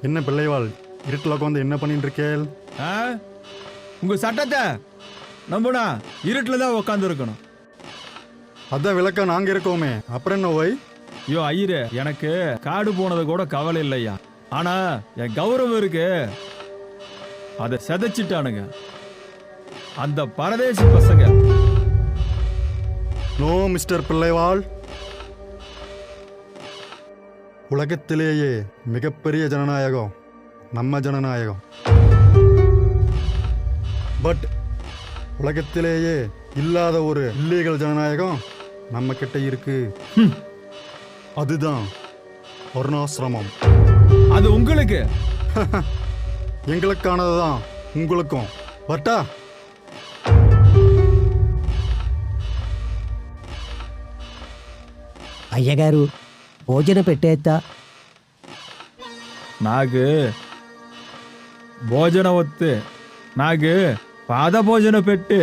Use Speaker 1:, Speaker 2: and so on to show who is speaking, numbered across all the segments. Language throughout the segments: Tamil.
Speaker 1: என்ன பிள்ளைவாள் இருட்டில் உட்காந்து என்ன பண்ணிட்டு இருக்கேள்?
Speaker 2: உங்க சட்டத்தை நம்புனா இருட்டில் தான் உட்காந்து இருக்கணும்.
Speaker 1: அதான் விளக்க நாங்க இருக்கோமே, அப்புறம் என்ன ஓய்?
Speaker 2: ஐயோ ஐயரே, எனக்கு காடு போனது கூட கவலை இல்லையா. ஆனா என் கௌரவம் இருக்கு, அதை செதைச்சிட்டானுங்க அந்த பரதேசி பசங்க.
Speaker 1: நோ மிஸ்டர் பிள்ளைவாள், உலகத்திலேயே மிகப்பெரிய ஜனநாயகம் நம்ம ஜனநாயகம். பட் உலகத்திலேயே இல்லாத ஒரு இல்லீகல் ஜனநாயகம் நம்ம கிட்ட இருக்கு. அதுதான் வர்ணாசிரமம்.
Speaker 2: அது உங்களுக்கு
Speaker 1: எங்களுக்கானதுதான் உங்களுக்கும். பட்டா
Speaker 3: అయ్యగారు భోజన పెట్టేస్తా.
Speaker 2: నాకు భోజన వస్తే నాకు పాద భోజన పెట్టి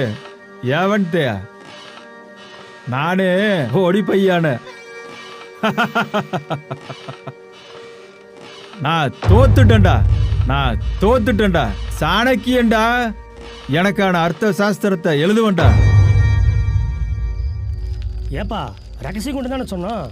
Speaker 2: ఏవంటే நானே ஓடிப்பையான நான் தோத்துட்டேன்டா சாணக்கியன்டா. எனக்கான அர்த்த சாஸ்திரத்தை எழுதுவேன்டா.
Speaker 4: ஏப்பா ரகசியம் கொண்டு தானே சொன்னோம்.